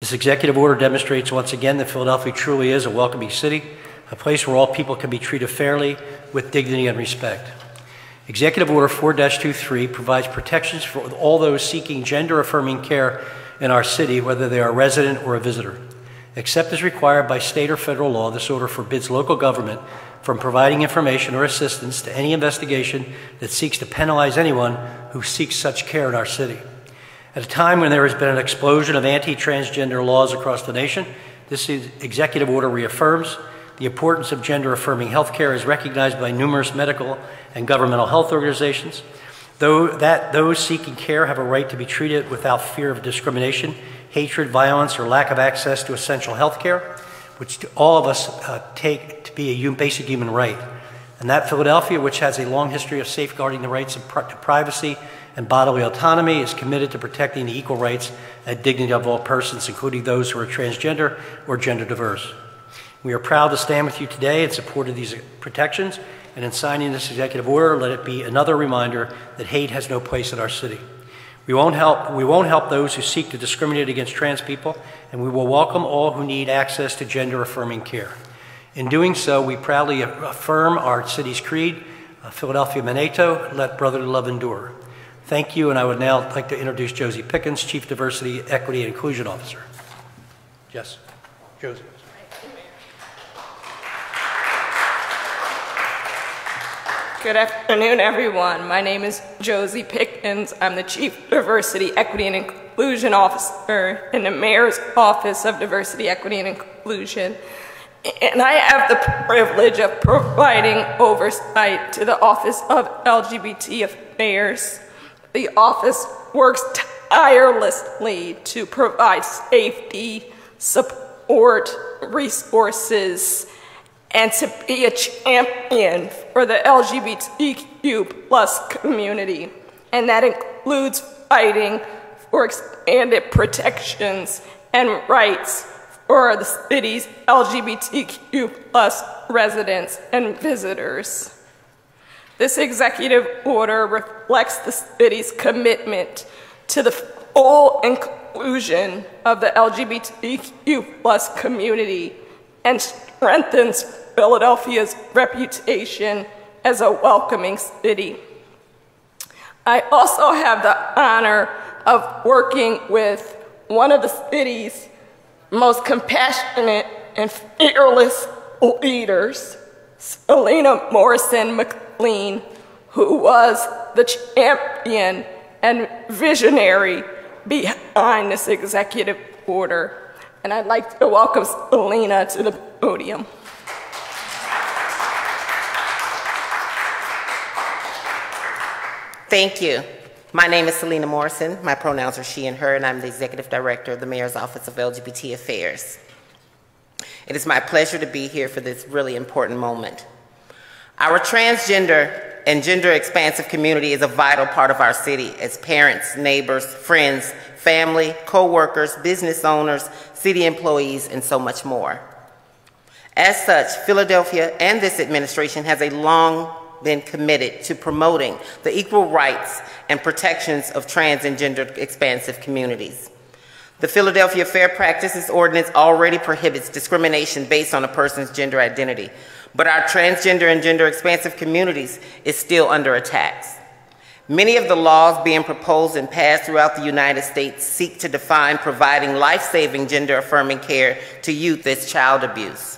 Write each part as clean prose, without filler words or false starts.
This executive order demonstrates once again that Philadelphia truly is a welcoming city, a place where all people can be treated fairly with dignity and respect. Executive Order 4-23 provides protections for all those seeking gender-affirming care in our city, whether they are a resident or a visitor. Except as required by state or federal law, this order forbids local government from providing information or assistance to any investigation that seeks to penalize anyone who seeks such care in our city. At a time when there has been an explosion of anti-transgender laws across the nation, this executive order reaffirms the importance of gender-affirming health care as recognized by numerous medical and governmental health organizations. Those seeking care have a right to be treated without fear of discrimination, hatred, violence, or lack of access to essential health care, which all of us take to be a basic human right. And that Philadelphia, which has a long history of safeguarding the rights of privacy and bodily autonomy, is committed to protecting the equal rights and dignity of all persons, including those who are transgender or gender diverse. We are proud to stand with you today in support of these protections, and in signing this executive order, let it be another reminder that hate has no place in our city. We won't help those who seek to discriminate against trans people, and we will welcome all who need access to gender-affirming care. In doing so, we proudly affirm our city's creed, Philadelphia Maneto, let brotherly love endure. Thank you, and I would now like to introduce Josie Pickins, Chief Diversity, Equity, and Inclusion Officer. Yes, Josie. Good afternoon, everyone. My name is Josie Pickins. I'm the Chief Diversity, Equity, and Inclusion Officer in the Mayor's Office of Diversity, Equity, and Inclusion. And I have the privilege of providing oversight to the Office of LGBT Affairs. The office works tirelessly to provide safety, support, resources, and to be a champion for the LGBTQ+ community. And that includes fighting for expanded protections and rights for the city's LGBTQ+ residents and visitors. This executive order reflects the city's commitment to the full inclusion of the LGBTQ+ community and strengthens Philadelphia's reputation as a welcoming city. I also have the honor of working with one of the city's most compassionate and fearless leaders, Selena McLean, who was the champion and visionary behind this executive order. And I'd like to welcome Selena to the podium. Thank you. My name is Selena Morrison. My pronouns are she and her, and I'm the Executive Director of the Mayor's Office of LGBT Affairs. It is my pleasure to be here for this really important moment. Our transgender and gender-expansive community is a vital part of our city as parents, neighbors, friends, family, co-workers, business owners, city employees, and so much more. As such, Philadelphia and this administration has long been committed to promoting the equal rights and protections of trans and gender-expansive communities. The Philadelphia Fair Practices Ordinance already prohibits discrimination based on a person's gender identity, but our transgender and gender-expansive communities is still under attack. Many of the laws being proposed and passed throughout the United States seek to define providing life-saving gender-affirming care to youth as child abuse.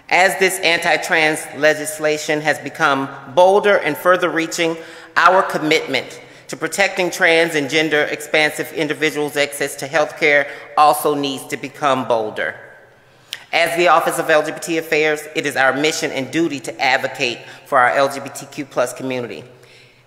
As this anti-trans legislation has become bolder and further reaching, our commitment to protecting trans and gender-expansive individuals' access to health care also needs to become bolder. As the Office of LGBT Affairs, it is our mission and duty to advocate for our LGBTQ+ community.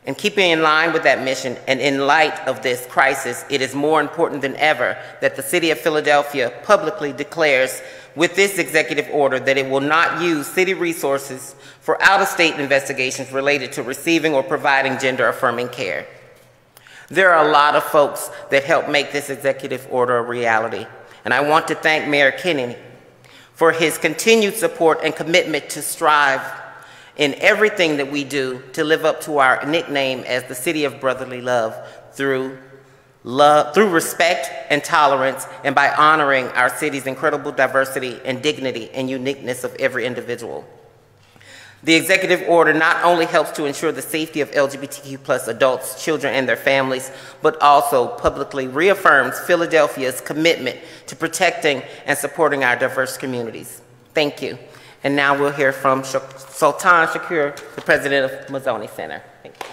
And keeping in line with that mission, and in light of this crisis, it is more important than ever that the City of Philadelphia publicly declares with this executive order that it will not use city resources for out-of-state investigations related to receiving or providing gender-affirming care. There are a lot of folks that helped make this executive order a reality, and I want to thank Mayor Kenney for his continued support and commitment to strive in everything that we do to live up to our nickname as the City of Brotherly Love through love, through respect and tolerance, and by honoring our city's incredible diversity and dignity and uniqueness of every individual. The executive order not only helps to ensure the safety of LGBTQ+ adults, children, and their families, but also publicly reaffirms Philadelphia's commitment to protecting and supporting our diverse communities. Thank you. And now we'll hear from Sultan Shah, the president of Mazzoni Center. Thank you.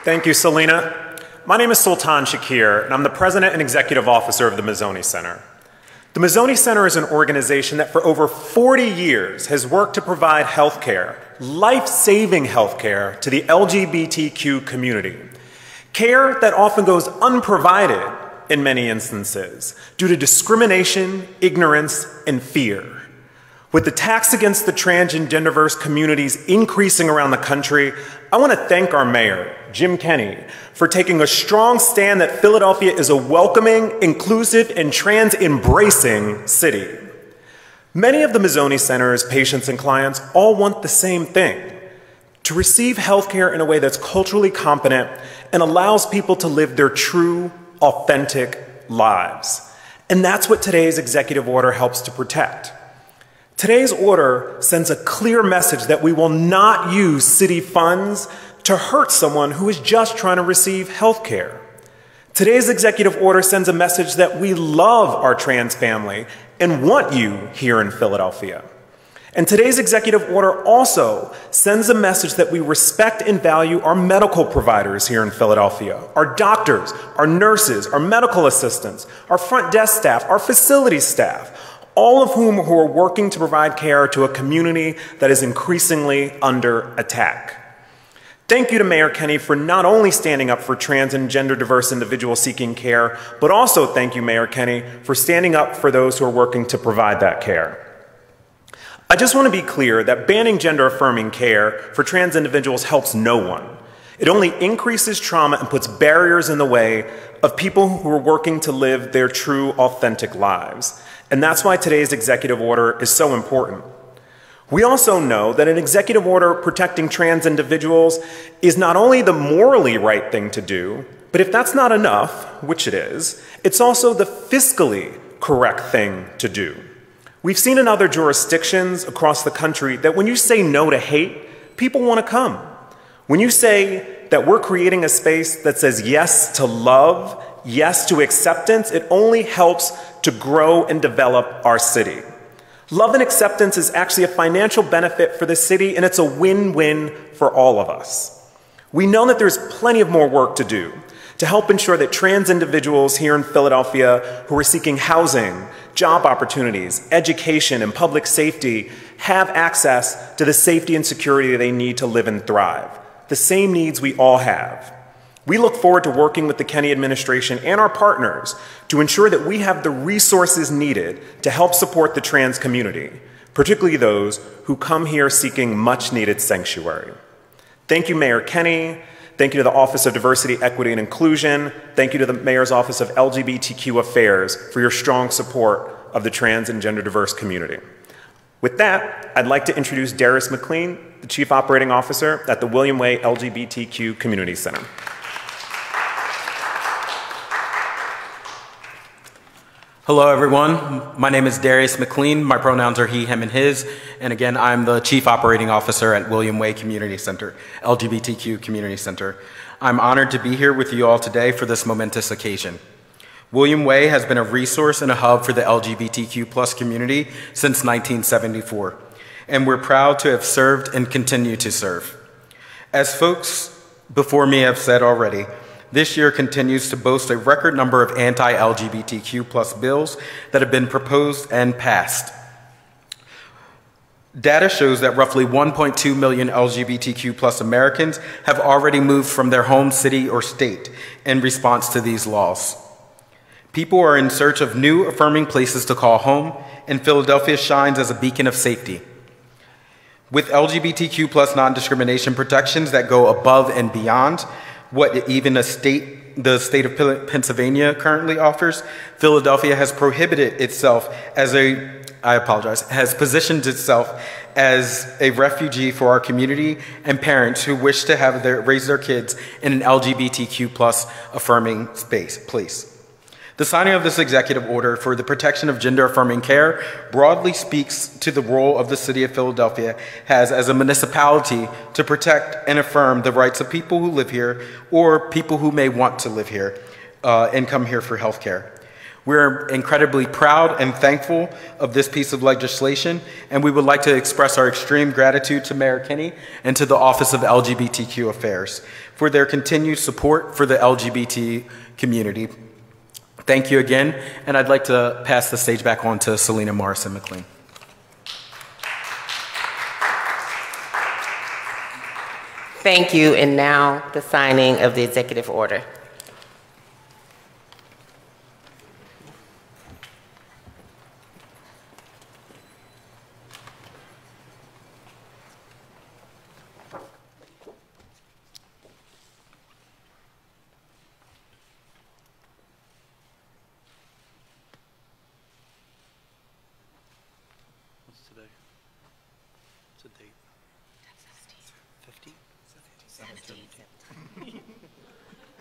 Thank you, Selena. My name is Sultan Shah, and I'm the president and executive officer of the Mazzoni Center. The Mazzoni Center is an organization that for over 40 years has worked to provide healthcare, life-saving healthcare, to the LGBTQ community. Care that often goes unprovided in many instances due to discrimination, ignorance, and fear. With the attacks against the trans and gender-diverse communities increasing around the country, I want to thank our mayor, Jim Kenney, for taking a strong stand that Philadelphia is a welcoming, inclusive, and trans-embracing city. Many of the Mazzoni Center's patients and clients all want the same thing: to receive healthcare in a way that's culturally competent and allows people to live their true, authentic lives. And that's what today's executive order helps to protect. Today's order sends a clear message that we will not use city funds to hurt someone who is just trying to receive health care. Today's executive order sends a message that we love our trans family and want you here in Philadelphia. And today's executive order also sends a message that we respect and value our medical providers here in Philadelphia, our doctors, our nurses, our medical assistants, our front desk staff, our facility staff, all of whom are working to provide care to a community that is increasingly under attack. Thank you to Mayor Kenney for not only standing up for trans and gender diverse individuals seeking care, but also thank you, Mayor Kenney, for standing up for those who are working to provide that care. I just want to be clear that banning gender-affirming care for trans individuals helps no one. It only increases trauma and puts barriers in the way of people who are working to live their true, authentic lives. And that's why today's executive order is so important. We also know that an executive order protecting trans individuals is not only the morally right thing to do, but if that's not enough, which it is, it's also the fiscally correct thing to do. We've seen in other jurisdictions across the country that when you say no to hate, people want to come. When you say that we're creating a space that says yes to love, yes to acceptance, it only helps to grow and develop our city. Love and acceptance is actually a financial benefit for the city, and it's a win-win for all of us. We know that there's plenty of more work to do to help ensure that trans individuals here in Philadelphia who are seeking housing, job opportunities, education, and public safety have access to the safety and security they need to live and thrive, the same needs we all have. We look forward to working with the Kenney administration and our partners to ensure that we have the resources needed to help support the trans community, particularly those who come here seeking much-needed sanctuary. Thank you, Mayor Kenney. Thank you to the Office of Diversity, Equity, and Inclusion. Thank you to the Mayor's Office of LGBTQ Affairs for your strong support of the trans and gender diverse community. With that, I'd like to introduce Darius McLean, the Chief Operating Officer at the William Way LGBTQ Community Center. Hello, everyone. My name is Darius McLean. My pronouns are he, him, and his. And again, I'm the Chief Operating Officer at William Way Community Center, LGBTQ Community Center. I'm honored to be here with you all today for this momentous occasion. William Way has been a resource and a hub for the LGBTQ+ community since 1974. And we're proud to have served and continue to serve. As folks before me have said already, this year continues to boast a record number of anti-LGBTQ+ bills that have been proposed and passed. Data shows that roughly 1.2 million LGBTQ+ Americans have already moved from their home city or state in response to these laws. People are in search of new, affirming places to call home, and Philadelphia shines as a beacon of safety. With LGBTQ+ non-discrimination protections that go above and beyond what even the state of Pennsylvania currently offers, Philadelphia has prohibited itself as a has positioned itself as a refugee for our community and parents who wish to raise their kids in an LGBTQ plus affirming place. The signing of this executive order for the protection of gender-affirming care broadly speaks to the role of the City of Philadelphia has as a municipality to protect and affirm the rights of people who live here or people who may want to live here and come here for health care. We're incredibly proud and thankful of this piece of legislation, and we would like to express our extreme gratitude to Mayor Kenney and to the Office of LGBTQ Affairs for their continued support for the LGBT community. Thank you again, and I'd like to pass the stage back on to Selena Morrison McLean. Thank you, and now the signing of the executive order. Today. It's a date. 15? 17.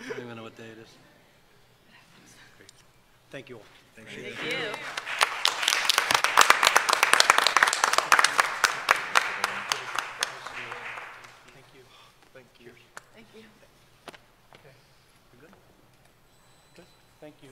I don't even know what day it is. Great. Thank you all. Thank you. Thank you. Thank you. Thank you. Thank you. Okay. You good? Good. Thank you.